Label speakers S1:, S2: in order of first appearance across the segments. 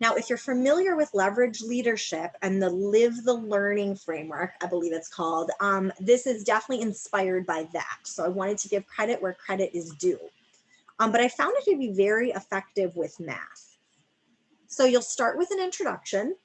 S1: Now, if you're familiar with leverage leadership and the live the learning framework, I believe it's called, this is definitely inspired by that. So I wanted to give credit where credit is due. But I found it to be very effective with math. So you'll start with an introduction.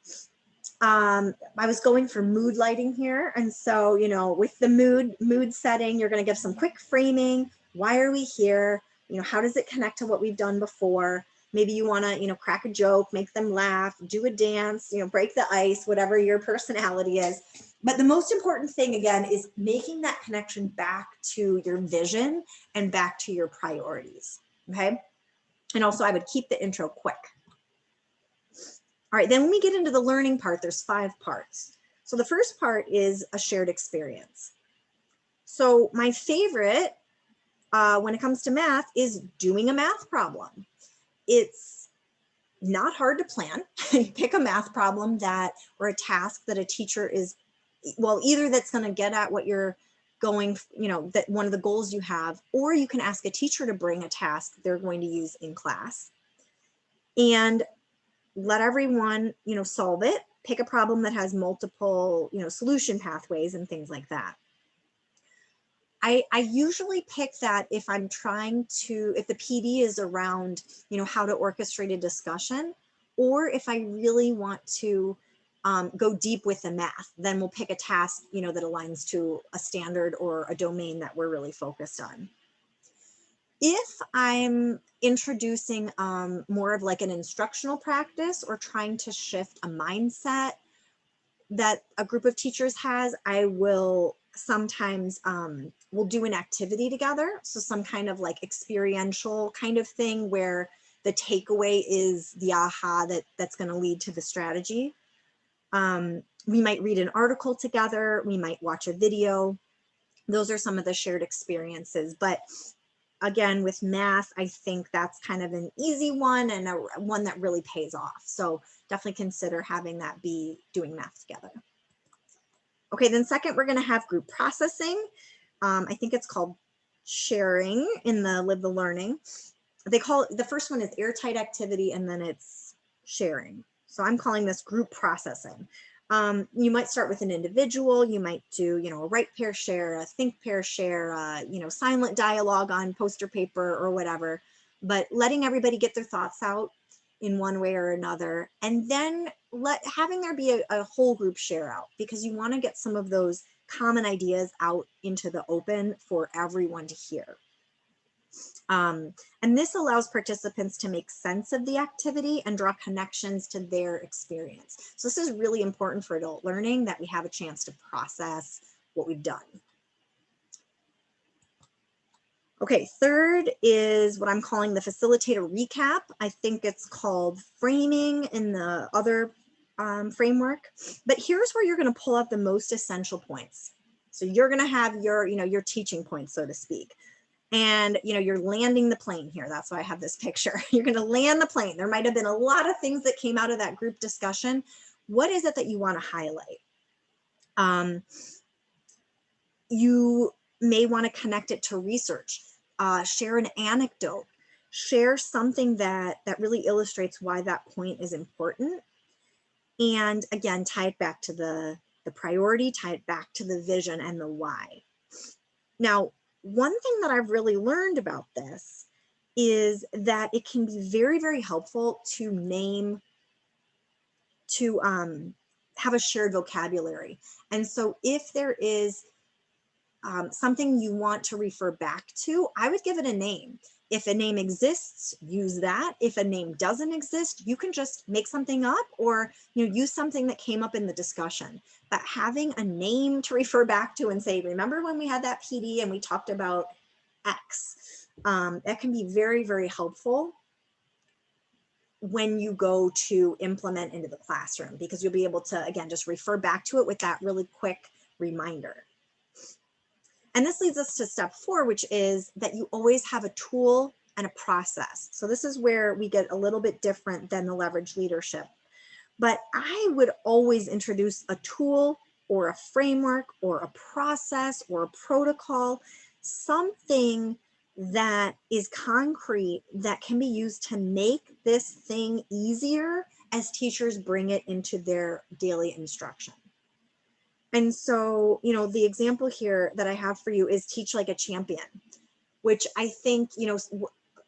S1: I was going for mood lighting here. And so, you know, with the mood setting, you're going to give some quick framing. Why are we here? You know, how does it connect to what we've done before? Maybe you want to, you know, crack a joke, make them laugh, do a dance, you know, break the ice, whatever your personality is. But the most important thing, again, is making that connection back to your vision and back to your priorities. Okay. And also I would keep the intro quick. All right, then when we get into the learning part, there's 5 parts. So the first part is a shared experience. So my favorite when it comes to math is doing a math problem. It's not hard to plan. You pick a math problem that, or a task that a teacher is, well, either that's going to get at what you're going, you know, that one of the goals you have, or you can ask a teacher to bring a task they're going to use in class. And let everyone, you know, solve it. Pick a problem that has multiple, you know, solution pathways and things like that. I usually pick that if I'm trying to, if the PD is around, you know, how to orchestrate a discussion, or if I really want to go deep with the math, then we'll pick a task, you know, that aligns to a standard or a domain that we're really focused on. If I'm introducing more of like an instructional practice or trying to shift a mindset that a group of teachers has, I will sometimes we'll do an activity together. So some kind of like experiential kind of thing where the takeaway is the aha that's going to lead to the strategy. We might read an article together. We might watch a video. Those are some of the shared experiences. But again, with math, I think that's kind of an easy one and one that really pays off. So definitely consider having that be doing math together. Okay, then second, we're going to have group processing. I think it's called sharing in the Live the Learning. They call it, the first one is airtight activity, and then it's sharing. So I'm calling this group processing. You might start with an individual. You might do, you know, a write pair share, a think pair share, you know, silent dialogue on poster paper or whatever, but letting everybody get their thoughts out in one way or another, and then having there be a whole group share out, because you want to get some of those common ideas out into the open for everyone to hear. And this allows participants to make sense of the activity and draw connections to their experience. So this is really important for adult learning, that we have a chance to process what we've done. Okay, third is what I'm calling the Facilitator Recap. I think it's called framing in the other framework, but here's where you're going to pull out the most essential points. So you're going to have your, you know, your teaching points, so to speak. And, you know, you're landing the plane here. That's why I have this picture. You're going to land the plane. There might have been a lot of things that came out of that group discussion. What is it that you want to highlight? You may want to connect it to research, share an anecdote, share something that really illustrates why that point is important. And again, tie it back to the priority, tie it back to the vision and the why. Now, one thing that I've really learned about this is that it can be very, very helpful to have a shared vocabulary. And so if there is something you want to refer back to, I would give it a name. If a name exists, use that. If a name doesn't exist, you can just make something up, or, you know, use something that came up in the discussion. But having a name to refer back to and say, remember when we had that PD and we talked about X? That can be very, very helpful when you go to implement into the classroom, because you'll be able to, again, just refer back to it with that really quick reminder. And this leads us to step 4, which is that you always have a tool and a process. So this is where we get a little bit different than the leverage leadership. But I would always introduce a tool or a framework or a process or a protocol, something that is concrete that can be used to make this thing easier as teachers bring it into their daily instruction. And so, you know, the example here that I have for you is teach like a champion, which I think, you know,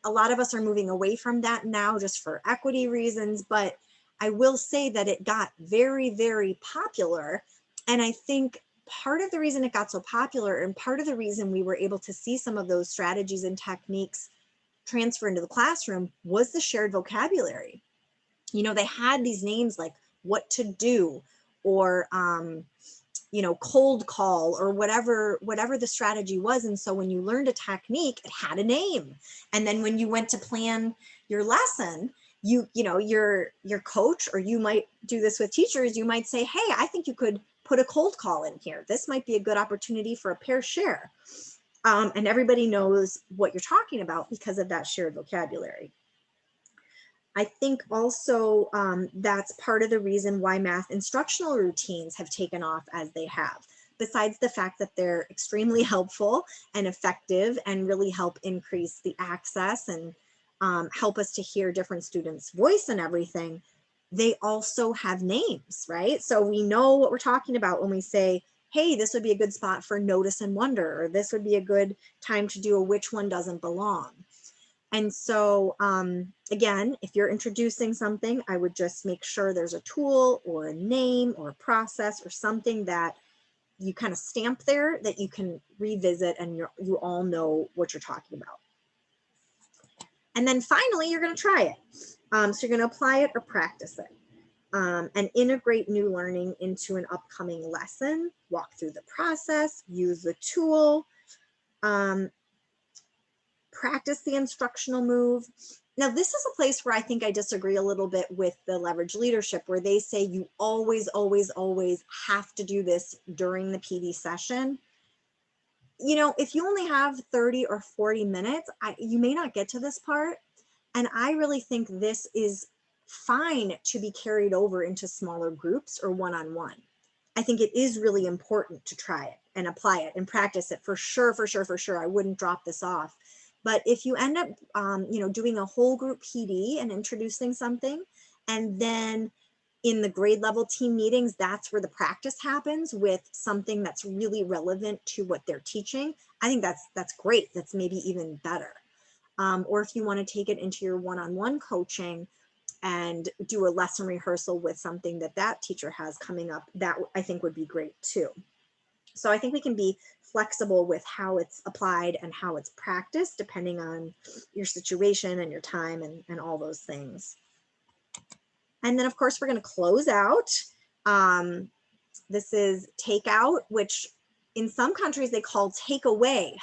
S1: a lot of us are moving away from that now just for equity reasons, but I will say that it got very, very popular. And I think part of the reason it got so popular and part of the reason we were able to see some of those strategies and techniques transfer into the classroom was the shared vocabulary. You know, they had these names like what to do or, you know, cold call or whatever the strategy was. And so when you learned a technique, it had a name. And then when you went to plan your lesson, you know, your coach, or you might do this with teachers, you might say, hey, I think you could put a cold call in here. This might be a good opportunity for a pair share. And everybody knows what you're talking about because of that shared vocabulary. I think also that's part of the reason why math instructional routines have taken off as they have, besides the fact that they're extremely helpful and effective and really help increase the access and help us to hear different students' voice and everything. They also have names, right? So we know what we're talking about when we say, hey, this would be a good spot for notice and wonder, or this would be a good time to do a which one doesn't belong. And so, again, if you're introducing something, I would just make sure there's a tool or a name or a process or something that you kind of stamp there that you can revisit and you all know what you're talking about. And then finally, you're going to try it. So you're going to apply it or practice it and integrate new learning into an upcoming lesson, walk through the process, use the tool, practice the instructional move. Now, this is a place where I think I disagree a little bit with the leverage leadership, where they say you always, always, always have to do this during the PD session. You know, if you only have 30 or 40 minutes, you may not get to this part. And I really think this is fine to be carried over into smaller groups or one-on-one. I think it is really important to try it and apply it and practice it for sure, for sure, for sure. I wouldn't drop this off. But if you end up, you know, doing a whole group PD and introducing something, and then in the grade level team meetings, that's where the practice happens with something that's really relevant to what they're teaching, I think that's great. That's maybe even better. Or if you want to take it into your one-on-one coaching and do a lesson rehearsal with something that teacher has coming up, that I think would be great too. So I think we can be flexible with how it's applied and how it's practiced, depending on your situation and your time and all those things. And then of course, we're going to close out. This is takeout, which in some countries they call takeaway.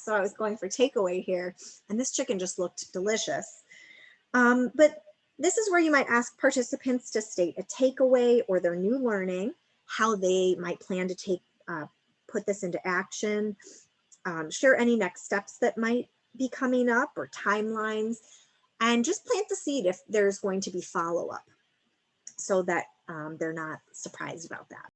S1: So I was going for takeaway here, and this chicken just looked delicious. But this is where you might ask participants to state a takeaway or their new learning, how they might plan to put this into action, share any next steps that might be coming up or timelines, and just plant the seed if there's going to be follow-up so that they're not surprised about that.